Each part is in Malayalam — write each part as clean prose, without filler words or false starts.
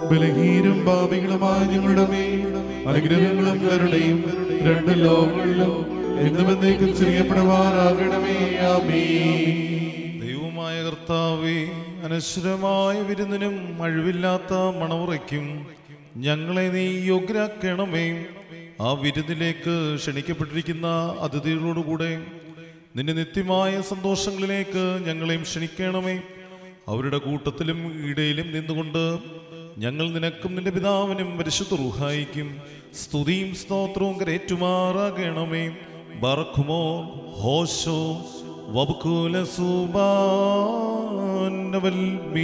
ബലഹീനം പാപികളുമായ ഞങ്ങളുടെ മേൽ അനുഗ്രഹങ്ങളും കരുണയും രണ്ട് ലോകങ്ങളിലും എന്നുമെന്നേക്കും ചെയ്യപ്പെടുവാനാകണമേ. ആമേൻ. ദൈവമായ കർത്താവേ, അനശ്വരമായ വിരുന്നിനും അഴിവില്ലാത്ത മണമുറയ്ക്കും ഞങ്ങളെ നീ യോഗ്യരാക്കണമേ. ആ വിരുന്നിലേക്ക് ക്ഷണിക്കപ്പെട്ടിരിക്കുന്ന അതിഥികളോടുകൂടെ നിന്റെ നിത്യമായ സന്തോഷങ്ങളിലേക്ക് ഞങ്ങളെയും ക്ഷണിക്കണമേ. അവരുടെ കൂട്ടത്തിലും ഇടയിലും നിന്നുകൊണ്ട് ഞങ്ങൾ നിനക്കും നിന്റെ പിതാവിനും പരിശുദ്ധ റൂഹായിക്കും സ്തുതിയും സ്തോത്രവും കരേറ്റുമാറാകണമേ. ബർഖുമോ ഹോശോ വബ്കുല സുബാനവൽ മീ.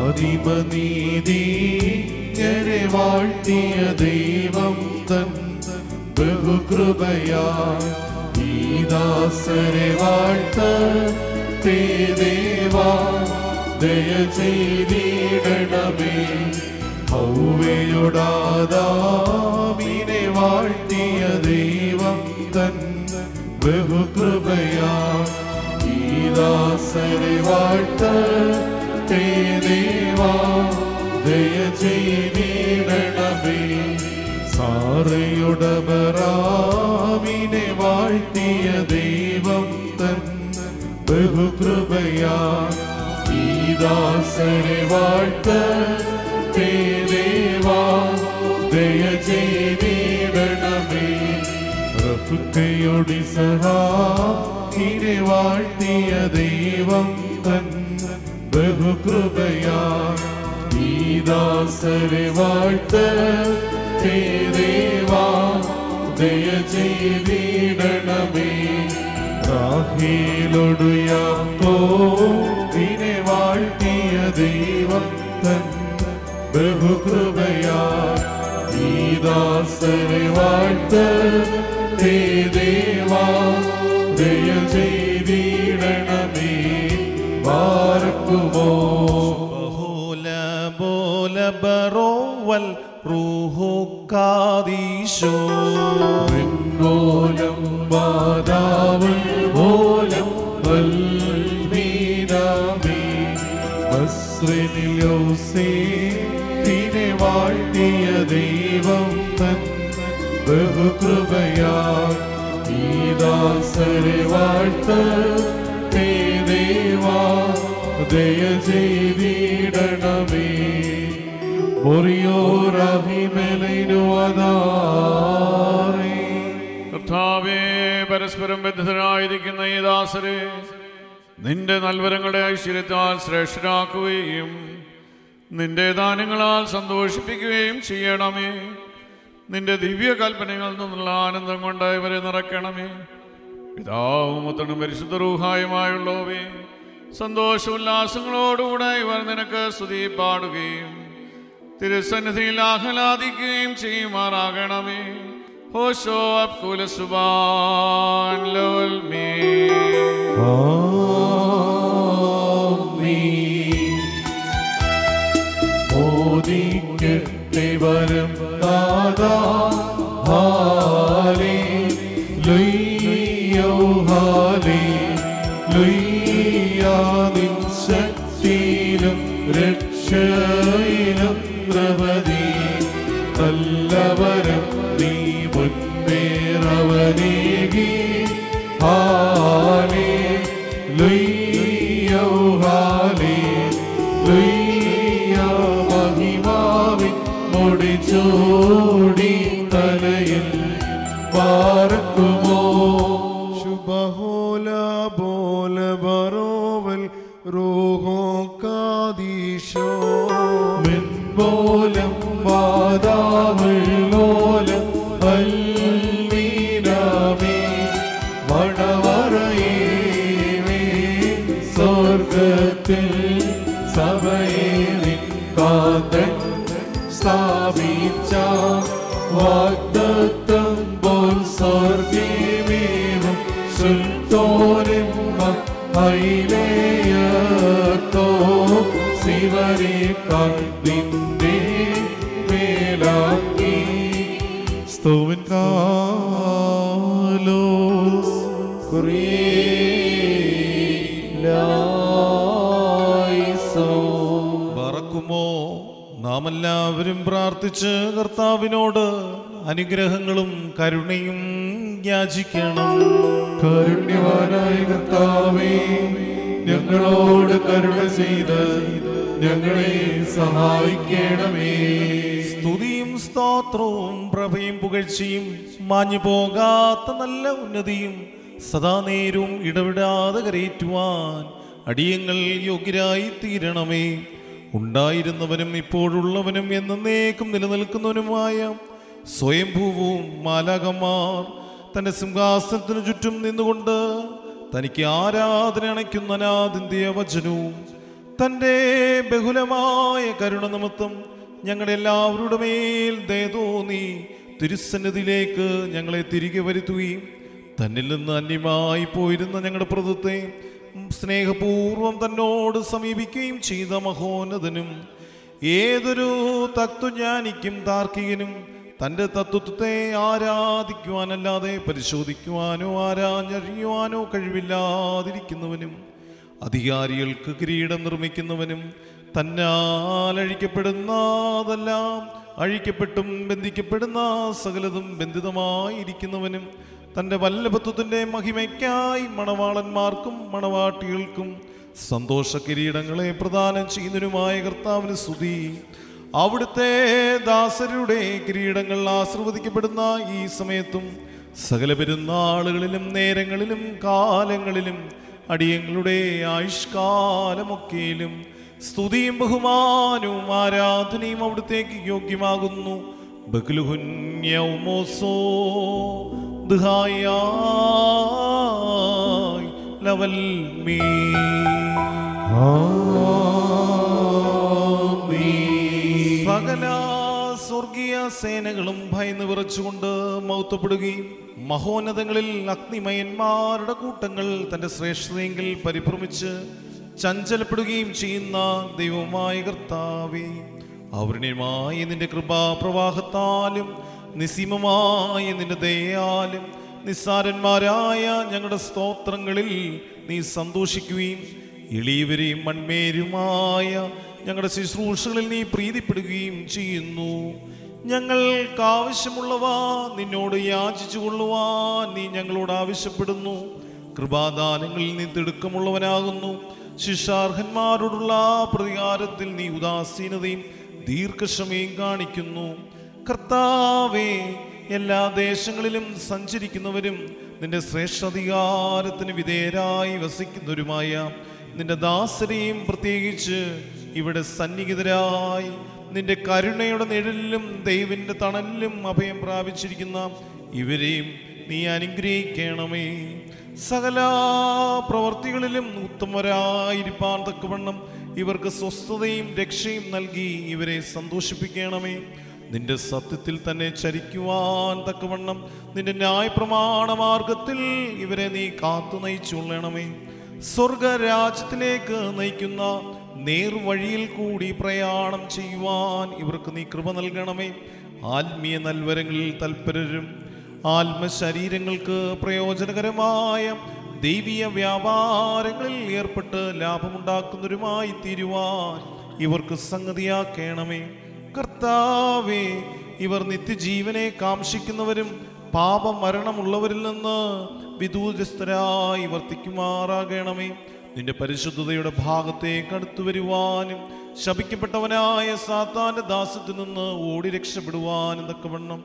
ആദിമനീതി വാഴ്ത്തിയ ദൈവം തൻ ബഹുകൃപയാൽ ഈ ദാസരെ വാഴ്ത്തേ ദേവാ. ദയ ചെയ്തിടണമേ. ഹൗവയോടാദാമിനെ വാഴ്ത്തിയ ദൈവം തൻ ബഹുകൃപയാൽ ഈ ദാസരെ വാഴ്ത്തേ ദേവാ. ദയ ചെയ്തിടണമേ. സാറയുടമറാമിനെ വാഴ്ത്തിയ ദൈവം തൻ ബഹുകൃപയാൽ ഈ ദാസരെ വാഴ്ത്തേ ദേവാ. ദയ ചെയ്തിടണമേ. റഫ്കയോടിസഹാക്കിനെ വാഴ്ത്തിയ ദൈവം തൻ ബഹുകൃപയാൽ ഈ ദാസരെ വാഴ്ത്തേ ദേവാ. ദയ ചെയ്തിടണമേ. റാഹേലോടു യാക്കോബിനെ വാഴ്ത്തിയ ദൈവം തൻ ബഹുകൃപയാൽ ഈ ദാസരെ വാഴ്ത്തേ ദേവാ. ദയ ചെയ്തിടണമേ. ബാരക്കുമോ ബറോവൽ റൂഹു കാദീശോ. ോലം ബാദാവൽ ഓലം വൽമീനാമേ. ബസ്രനിൽ യോസേഫിനെ വാഴ്ത്തിയ ദൈവം തൻ ബഹുകൃപയാൽ ഈ ദാസരെ വാഴ്ത്തേ ദേവാ. ദയ ചെയ്തിടണമേ. കർത്താവേ, പരസ്പരം ബന്ധിതരായിരിക്കുന്ന ഈ ദാസരെ നിന്റെ നൽവരങ്ങളുടെ ഐശ്വര്യത്താൽ ശ്രേഷ്ഠരാക്കുകയും നിന്റെ ദാനങ്ങളാൽ സന്തോഷിപ്പിക്കുകയും ചെയ്യണമേ. നിന്റെ ദിവ്യ കൽപ്പനകളിൽ നിന്നുള്ള ആനന്ദം കൊണ്ട് ഇവരെ നിറയ്ക്കണമേ. പിതാവും പുത്രനും പരിശുദ്ധ റൂഹായുമായുള്ളവേ, സന്തോഷോല്ലാസങ്ങളോടുകൂടെ ഇവർ നിനക്ക് സ്തുതി പാടുകയും തിരുസന്നിധിയിൽ ആഹ്ലാദിക്കുകയും ചെയ്യുമാറാകണമേ. ഹോശോ അബ്കുല സുബാൻ ലോൽ മീ. മോദിക്കട്ടെ വരം ദാദാ. ഹാലേലൂയ്യോ ഹാലേലൂയ്യ. നിൻ ശക്തിയിലും രക്ഷയിലും പ്രഭതി നല്ലവരം നീ മുൻപേറവനേകി. ഹാലേലൂയ്യോ ഹാലേലൂയ്യ. മഹിമാവിൻ മുടിചൂടി തലയിൽ പാർക്കുമോ. ശുഭഹോല ബോല ബറോവൽ റൂഹു കാദീശോ. മെൻപോലം വാദാവെള്ളോലം വൽമീനാമേ. മണവറയേവേ സ്വർഗത്തിൽ സഭയെ നിൻ കാന്തൻ സ്ഥാപിച്ച വാഗ്ദത്തം പോൽ സ്വർഗീമേവം സുൽത്തോനെമ്മ ഹൈലേയത്തോ. ശിവരെ നിന്റെ മേലാക്കി നാം എല്ലാവരും പ്രാർത്ഥിച്ച് കർത്താവിനോട് അനുഗ്രഹങ്ങളും കരുണയും യാചിക്കണം. കാരുണ്യവാനായ കർത്താവേ, ഞങ്ങളോട് കരുണ ചെയ്ത് ഞങ്ങളെ സഹായിക്കണമേ. സ്തുതിയും സ്തോത്രവും പ്രഭയും പുകഴ്ചയും മാഞ്ഞു പോകാത്ത നല്ല ഉന്നതിയും സദാ നേരവും ഇടവിടാതെ കരയേറ്റുവാൻ അടിയങ്ങൾ യോഗ്യരായി തീരണമേ. ഉണ്ടായിരുന്നവനും ഇപ്പോഴുള്ളവനും എന്നേക്കും നിലനിൽക്കുന്നവനുമായ സ്വയംഭൂവും മാലാകമാർ തന്റെ സിംഹാസനത്തിനു ചുറ്റും നിന്നുകൊണ്ട് തനിക്ക് ആരാധന അണയ്ക്കുന്ന അനാദിന്ത്യ വചനവും തന്റെ ബഹുലമായ കരുണ നിമിത്തം ഞങ്ങളുടെ എല്ലാവരുടെ മേൽ ദയ തോന്നി തിരുസന്നിധിയിലേക്ക് ഞങ്ങളെ തിരികെ വരുത്തുകയും തന്നിൽ നിന്ന് അന്യമായി പോയിരുന്ന ഞങ്ങളുടെ പ്രഭുത്തെ സ്നേഹപൂർവം തന്നോട് സമീപിക്കുകയും ചെയ്ത മഹോന്നതനും ഏതൊരു തത്വജ്ഞാനിക്കും താർക്കികനും തൻ്റെ തത്വത്തെ ആരാധിക്കുവാനല്ലാതെ പരിശോധിക്കുവാനോ ആരാഞ്ഞറിയുവാനോ കഴിവില്ലാതിരിക്കുന്നവനും അധികാരികൾക്ക് കിരീടം നിർമ്മിക്കുന്നവനും തന്നാൽ അഴിക്കപ്പെടുന്നതെല്ലാം അഴിക്കപ്പെട്ടും ബന്ധിക്കപ്പെടുന്ന സകലതും ബന്ധിതമായിരിക്കുന്നവനും തൻ്റെ വല്ലഭത്വത്തിൻ്റെ മഹിമയ്ക്കായി മണവാളന്മാർക്കും മണവാട്ടികൾക്കും സന്തോഷ കിരീടങ്ങളെ പ്രദാനം ചെയ്യുന്നതിനുമായ കർത്താവിന് സ്തുതി. അവിടുത്തെ ദാസരുടെ കിരീടങ്ങൾ ആശീർവദിക്കപ്പെടുന്ന ഈ സമയത്തും സകല പെരുന്നാളുകളിലും നേരങ്ങളിലും കാലങ്ങളിലും അടിയങ്ങളുടെ ആയുഷ്കാലമൊക്കെയിലും സ്തുതിയും ബഹുമാനവും ആരാധനയും അവിടുത്തേക്ക് യോഗ്യമാകുന്നു. ബക്ലുഹുന്യമോസോ ലവൽ മീ. സകല സ്വർഗീയ സേനകളും ഭയന്ന് വിറച്ചുകൊണ്ട് മൗത്തപ്പെടുകയും മഹോന്നതങ്ങളിൽ അഗ്നിമയന്മാരുടെ കൂട്ടങ്ങൾ തന്റെ ശ്രേഷ്ഠതയെങ്കിൽ പരിഭ്രമിച്ച് ചഞ്ചലപ്പെടുകയും ചെയ്യുന്ന ദൈവമായ കർത്താവേ, അവർണ്യമായ നിന്റെ കൃപാപ്രവാഹത്താലും നിസ്സീമമായ നിന്റെ ദയയാലും നിസ്സാരന്മാരായ ഞങ്ങളുടെ സ്തോത്രങ്ങളിൽ നീ സന്തോഷിക്കുകയും എളിയവരെയും മൺമേരുമായ ഞങ്ങളുടെ ശുശ്രൂഷകളിൽ നീ പ്രീതിപ്പെടുകയും ചെയ്യുന്നു. ഞങ്ങൾക്ക് ആവശ്യമുള്ളവ നിന്നോട് യാചിച്ചു കൊള്ളുവാൻ നീ ഞങ്ങളോട് ആവശ്യപ്പെടുന്നു. കൃപാദാനങ്ങളിൽ നീ തിടുക്കമുള്ളവനാകുന്നു. ശിക്ഷാർഹന്മാരോടുള്ള പ്രതികാരത്തിൽ നീ ഉദാസീനതയും ദീർഘക്ഷമയും കാണിക്കുന്നു. കർത്താവേ, എല്ലാ ദേശങ്ങളിലും സഞ്ചരിക്കുന്നവരും നിന്റെ ശ്രേഷ്ഠാധികാരത്തിന് വിധേയരായി വസിക്കുന്നവരുമായ നിന്റെ ദാസരെയും പ്രത്യേകിച്ച് ഇവിടെ സന്നിഹിതരായി നിന്റെ കരുണയുടെ നിഴലിലും ദൈവന്റെ തണലിലും അഭയം പ്രാപിച്ചിരിക്കുന്ന ഇവരെയും നീ അനുഗ്രഹിക്കണമേ. സകല പ്രവർത്തികളിലും ഉത്തമരായിരിക്കാൻ തക്കവണ്ണം ഇവർക്ക് സ്വസ്ഥതയും രക്ഷയും നൽകി ഇവരെ സന്തോഷിപ്പിക്കണമേ. നിന്റെ സത്യത്തിൽ തന്നെ ചരിക്കുവാൻ തക്കവണ്ണം നിന്റെ ന്യായപ്രമാണ മാർഗത്തിൽ ഇവരെ നീ കാത്തു നയിച്ചുകൊള്ളണമേ. സ്വർഗരാജ്യത്തിലേക്ക് നയിക്കുന്ന നേർവഴിയിൽ കൂടി പ്രയാണം ചെയ്യുവാൻ ഇവർക്ക് നീ കൃപ നൽകണമേ. ആത്മീയ നൽവരങ്ങളിൽ തൽപരരും ആത്മശരീരങ്ങൾക്ക് പ്രയോജനകരമായ ദൈവീയ വ്യാപാരങ്ങളിൽ ഏർപ്പെട്ട് ലാഭമുണ്ടാക്കുന്നവരുമായി തീരുവാൻ ഇവർക്ക് സംഗതിയാക്കണമേ. കർത്താവേ, ഇവർ നിത്യജീവനെ കാംക്ഷിക്കുന്നവരും പാപമരണമുള്ളവരിൽ നിന്ന് വിദൂരസ്ഥരായി വർത്തിക്കുമാറാകണമേ. നിന്റെ പരിശുദ്ധതയുടെ ഭാഗത്തേക്ക് അടുത്തു വരുവാനും ശപിക്കപ്പെട്ടവനായ സാത്താന്റെ ദാസത്തിൽ നിന്ന് ഓടി രക്ഷപ്പെടുവാനും തക്കവണ്ണം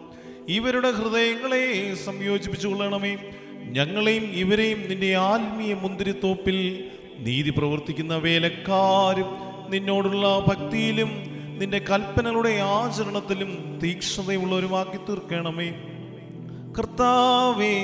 ഇവരുടെ ഹൃദയങ്ങളെ സംയോജിപ്പിച്ചു കൊള്ളണമേ. ഞങ്ങളെയും ഇവരെയും നിന്റെ ആത്മീയ മുന്തിരിത്തോപ്പിൽ നീതി പ്രവർത്തിക്കുന്ന വേലക്കാരും നിന്നോടുള്ള ഭക്തിയിലും നിന്റെ കൽപ്പനകളുടെ ആചരണത്തിലും തീക്ഷ്ണതയുള്ളവരുമാക്കി തീർക്കണമേ. കർത്താവേ,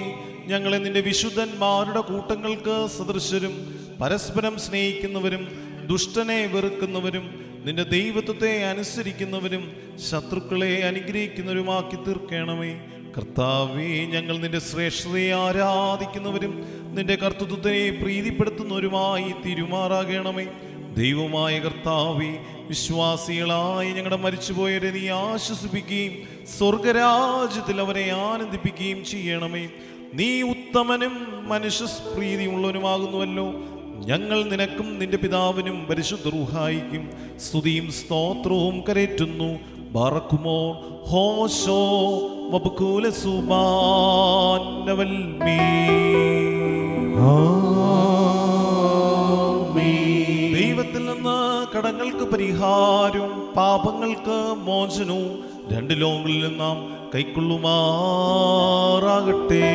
ഞങ്ങളെ നിന്റെ വിശുദ്ധന്മാരുടെ കൂട്ടങ്ങൾക്ക് സദൃശരും പരസ്പരം സ്നേഹിക്കുന്നവരും ദുഷ്ടനെ വെറുക്കുന്നവരും നിന്റെ ദൈവത്വത്തെ അനുസരിക്കുന്നവരും ശത്രുക്കളെ അനുഗ്രഹിക്കുന്നവരുമാക്കി തീർക്കണമേ. കർത്താവേ, ഞങ്ങൾ നിന്റെ ശ്രേഷ്ഠതയെ ആരാധിക്കുന്നവരും നിന്റെ കർത്തൃത്വത്തെ പ്രീതിപ്പെടുത്തുന്നവരുമായി തിരുമാറാകണമേ. ദൈവമായ കർത്താവേ, വിശ്വാസികളായി ഞങ്ങളുടെ മരിച്ചുപോയവരെ നീ ആശ്വസിപ്പിക്കുകയും സ്വർഗരാജ്യത്തിൽ അവരെ ആനന്ദിപ്പിക്കുകയും ചെയ്യണമേ. നീ ഉത്തമനും മനുഷ്യപ്രീതിയുള്ളവനുമാകുന്നുവല്ലോ. ഞങ്ങൾ നിനക്കും നിന്റെ പിതാവിനും പരിശുദ്ധ റൂഹായിക്കും സ്തുതിയും സ്തോത്രവും കരേറ്റുന്നു. ബാറക്കുമോ ഹോശോ വബുകൂല സുബാനവൽ മീ. ദൈവത്തിൽ നിന്ന് കടങ്ങൾക്ക് പരിഹാരവും പാപങ്ങൾക്ക് മോചനവും രണ്ട് ലോകങ്ങളിൽ നാം കൈക്കൊള്ളുമാറാകട്ടെ.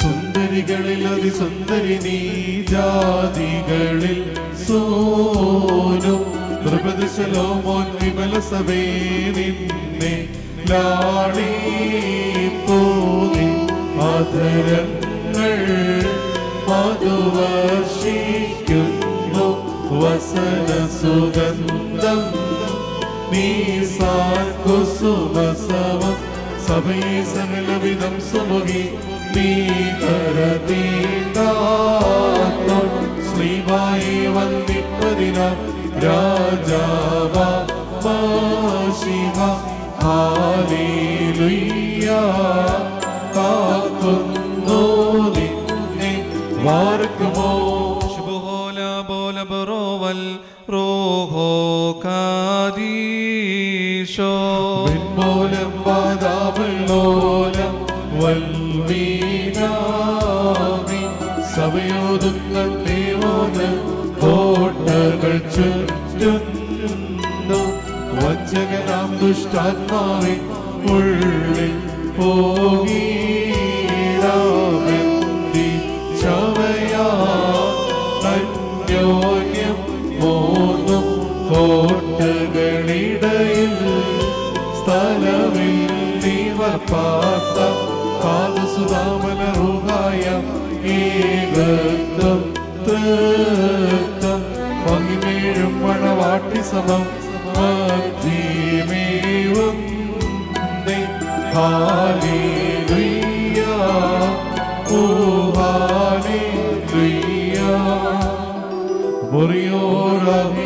സുന്ദരികളിൽ അതിസുന്ദരി നീ, ജാതികളിൽ സോനും ദ്രുപദ ശലോമോൻ വിമല സഭേ നിന്നെ ലാളിപ്പോതി. അധരങ്ങൾ മധുവർഷിക്കുന്നു വസന സുഗന്ധം നീ സാകുസുമസവം. സഭയെ സകലവിധം സുമുഖി നീ കരതീണ്ടാത്തോ. ശ്രീവായി വന്ദിപ്പതിന രാജാവാ മാശിഹ. ഹല്ലേലൂയ. കാക്കുന്നു നിന്നെ വാർക്കുമോ. ശുഭോല ബോല ബറോവൽ റോഹോ കാദീശോ. പിൻപോലം വാദാവല്ലോലം വൽമീനാമി. സഭയോതുന്ന ദേവോന് കോട്ടകൾ ചുറ്റുന്നു. വഞ്ചകനാം ദുഷ്ടാത്മാവിൻ ഉള്ളിൽ പോകീടാമെന്തി ചവയാ. അന്യോന്യം മൂന്നും കോട്ടകളിടയിൽ സ്ഥലമില്ലിവർ പാർത്ത. പാദസുതാമന റുഹായ ഏകത്വം തൃത്വം. പങ്ങിമേഴും മണവാട്ടി സമം മധ്യമേവും. ഹല്ലേലൂയ. ഓ ഹല്ലേലൂയ. മുറിയോറാഹി